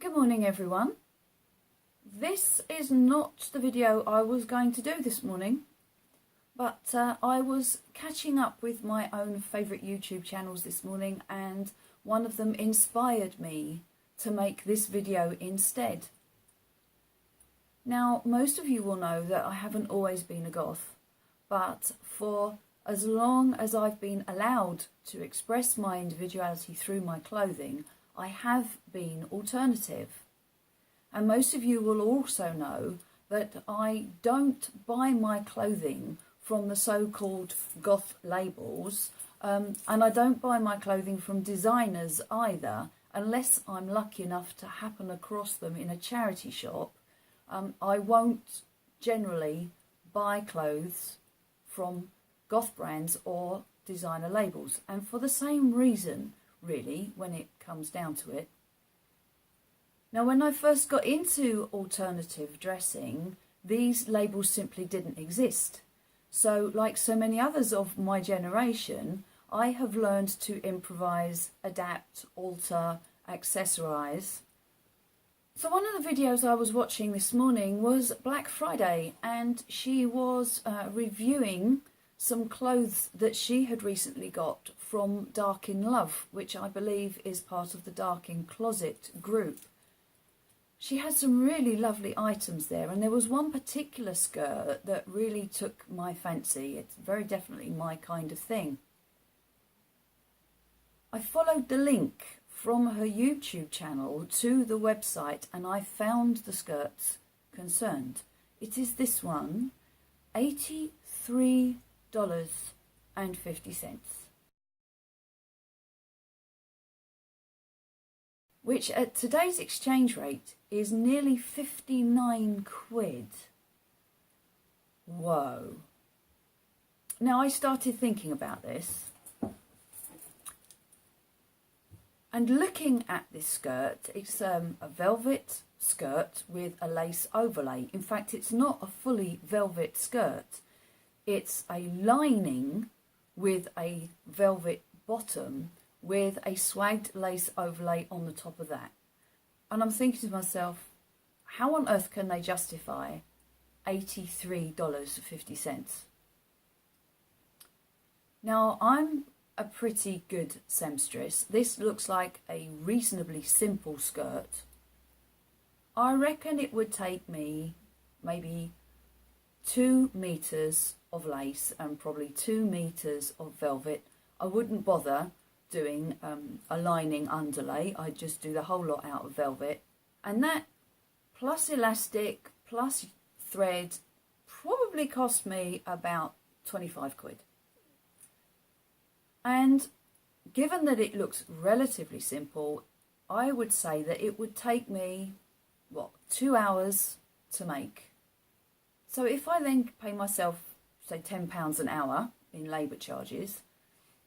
Good morning everyone. This is not the video I was going to do this morning, but I was catching up with my own favourite YouTube channels this morning, and one of them inspired me to make this video instead. Now, most of you will know that I haven't always been a goth, but for as long as I've been allowed to express my individuality through my clothing, I have been alternative. And most of you will also know that I don't buy my clothing from the so-called goth labels, and I don't buy my clothing from designers either, unless I'm lucky enough to happen across them in a charity shop. I won't generally buy clothes from goth brands or designer labels, and for the same reason, really, when it comes down to it. Now, when I first got into alternative dressing, these labels simply didn't exist. So, like so many others of my generation, I have learned to improvise, adapt, alter, accessorise. So one of the videos I was watching this morning was Black Friday, and she was reviewing some clothes that she had recently got from Dark in Love, which I believe is part of the Dark in Closet group. She had some really lovely items there, and there was one particular skirt that really took my fancy. It's very definitely my kind of thing. I followed the link from her YouTube channel to the website, and I found the skirts concerned. It is this one, $83.50. Which at today's exchange rate is nearly 59 quid. Whoa. Now, I started thinking about this, and looking at this skirt, it's a velvet skirt with a lace overlay. In fact, it's not a fully velvet skirt. It's a lining with a velvet bottom with a swagged lace overlay on the top of that. And I'm thinking to myself, how on earth can they justify $83.50? Now, I'm a pretty good seamstress. This looks like a reasonably simple skirt. I reckon it would take me maybe 2 meters of lace and probably 2 meters of velvet. I wouldn't bother doing a lining underlay. I'd just do the whole lot out of velvet, and that plus elastic plus thread probably cost me about 25 quid. And given that it looks relatively simple, I would say that it would take me, what, 2 hours to make. So if I then pay myself, say, £10 an hour in labour charges,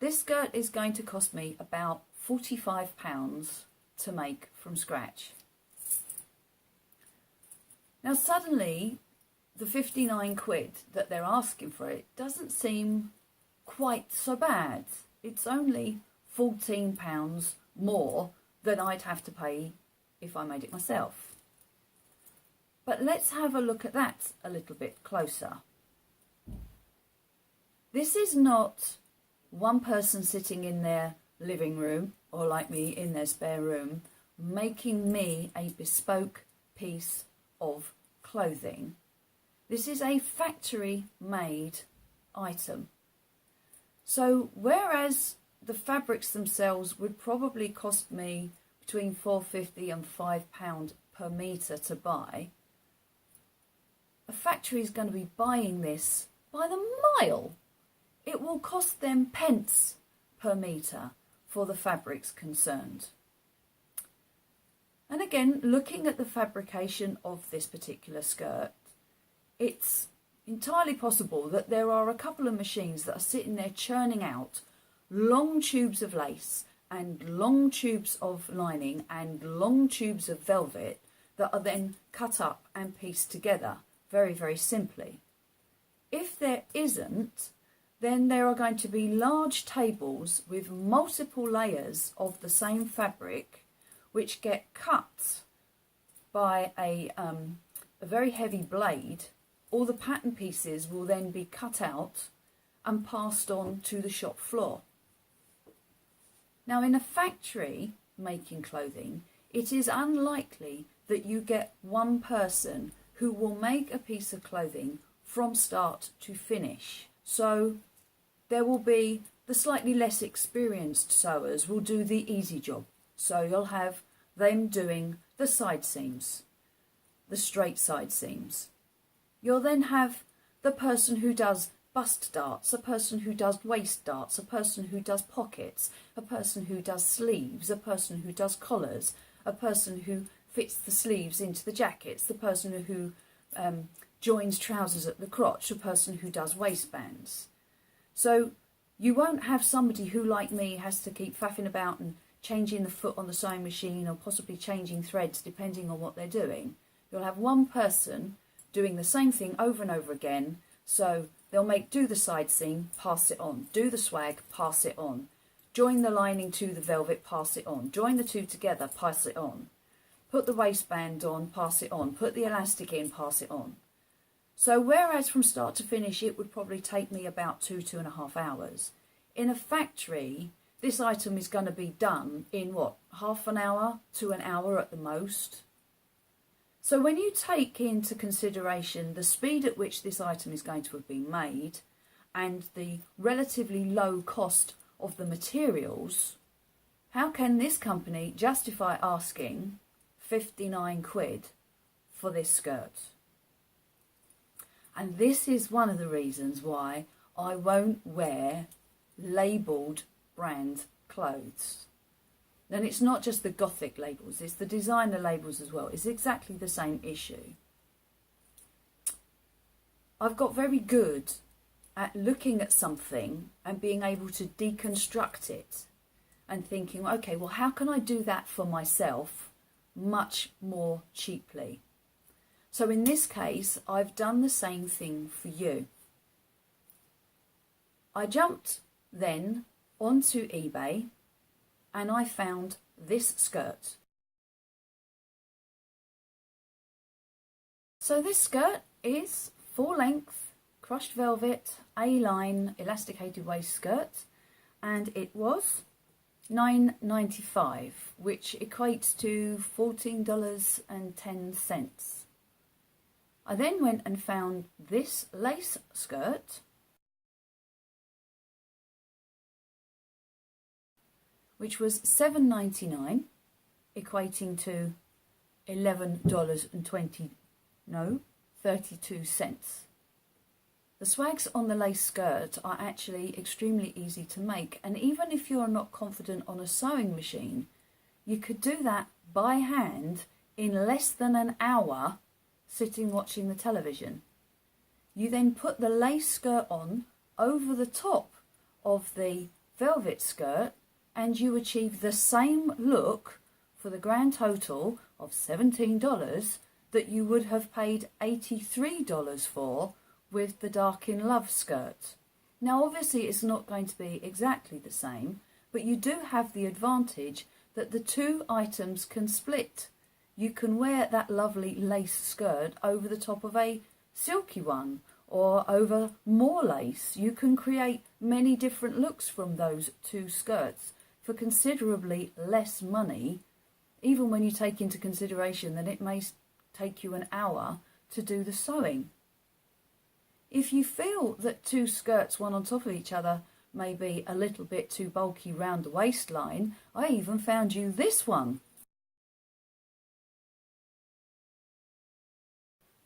this skirt is going to cost me about £45 to make from scratch. Now, suddenly, the 59 quid that they're asking for it doesn't seem quite so bad. It's only £14 more than I'd have to pay if I made it myself. But let's have a look at that a little bit closer. This is not one person sitting in their living room, or like me in their spare room, making me a bespoke piece of clothing. This is a factory made item. So whereas the fabrics themselves would probably cost me between £4.50 and £5 per metre to buy, a factory is going to be buying this by the mile. It will cost them pence per metre for the fabrics concerned. And again, looking at the fabrication of this particular skirt, it's entirely possible that there are a couple of machines that are sitting there churning out long tubes of lace and long tubes of lining and long tubes of velvet that are then cut up and pieced together very, very simply. If there isn't, then there are going to be large tables with multiple layers of the same fabric which get cut by a very heavy blade, all the pattern pieces will then be cut out and passed on to the shop floor. Now, in a factory making clothing, it is unlikely that you get one person who will make a piece of clothing from start to finish. So there will be the slightly less experienced sewers will do the easy job. So you'll have them doing the side seams, the straight side seams. You'll then have the person who does bust darts, a person who does waist darts, a person who does pockets, a person who does sleeves, a person who does collars, a person who fits the sleeves into the jackets, the person who joins trousers at the crotch, a person who does waistbands. So you won't have somebody who, like me, has to keep faffing about and changing the foot on the sewing machine or possibly changing threads depending on what they're doing. You'll have one person doing the same thing over and over again. So they'll do the side seam, pass it on, do the swag, pass it on, join the lining to the velvet, pass it on, join the two together, pass it on, put the waistband on, pass it on, put the elastic in, pass it on. So whereas from start to finish it would probably take me about 2.5 hours, in a factory this item is going to be done in what, half an hour to an hour at the most. So when you take into consideration the speed at which this item is going to have been made and the relatively low cost of the materials, how can this company justify asking 59 quid for this skirt? And this is one of the reasons why I won't wear labelled brand clothes. And it's not just the Gothic labels, it's the designer labels as well. It's exactly the same issue. I've got very good at looking at something and being able to deconstruct it and thinking, okay, well, how can I do that for myself much more cheaply? So in this case, I've done the same thing for you. I jumped then onto eBay and I found this skirt. So this skirt is full length, crushed velvet, A-line, elasticated waist skirt, and it was $9.95, which equates to $14.10. I then went and found this lace skirt, which was $7.99, equating to $32. The swags on the lace skirt are actually extremely easy to make, and even if you're not confident on a sewing machine, you could do that by hand in less than an hour sitting watching the television. You then put the lace skirt on over the top of the velvet skirt and you achieve the same look for the grand total of $17 that you would have paid $83 for with the Dark in Love skirt. Now obviously it's not going to be exactly the same, but you do have the advantage that the two items can split. You can wear that lovely lace skirt over the top of a silky one or over more lace. You can create many different looks from those two skirts for considerably less money, even when you take into consideration that it may take you an hour to do the sewing. If you feel that two skirts, one on top of each other, may be a little bit too bulky round the waistline, I even found you this one.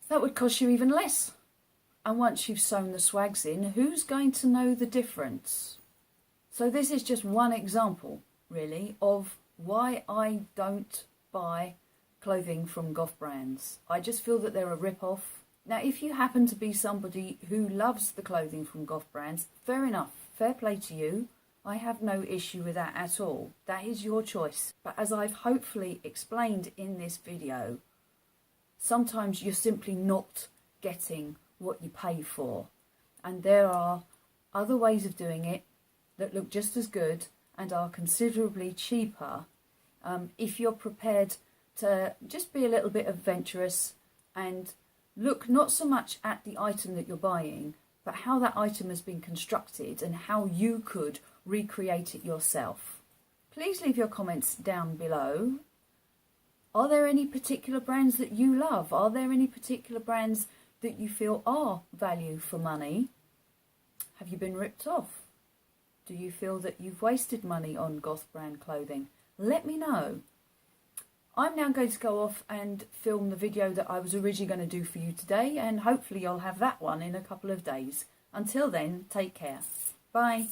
That would cost you even less. And once you've sewn the swags in, who's going to know the difference? So this is just one example, really, of why I don't buy clothing from Goth brands. I just feel that they're a rip-off. Now, if you happen to be somebody who loves the clothing from Goth brands, fair enough, fair play to you. I have no issue with that at all. That is your choice. But as I've hopefully explained in this video, sometimes you're simply not getting what you pay for. And there are other ways of doing it that look just as good and are considerably cheaper if you're prepared to just be a little bit adventurous and look not so much at the item that you're buying, but how that item has been constructed and how you could recreate it yourself. Please leave your comments down below. Are there any particular brands that you love? Are there any particular brands that you feel are value for money? Have you been ripped off? Do you feel that you've wasted money on Goth brand clothing? Let me know. I'm now going to go off and film the video that I was originally going to do for you today, and hopefully I'll have that one in a couple of days. Until then, take care. Bye.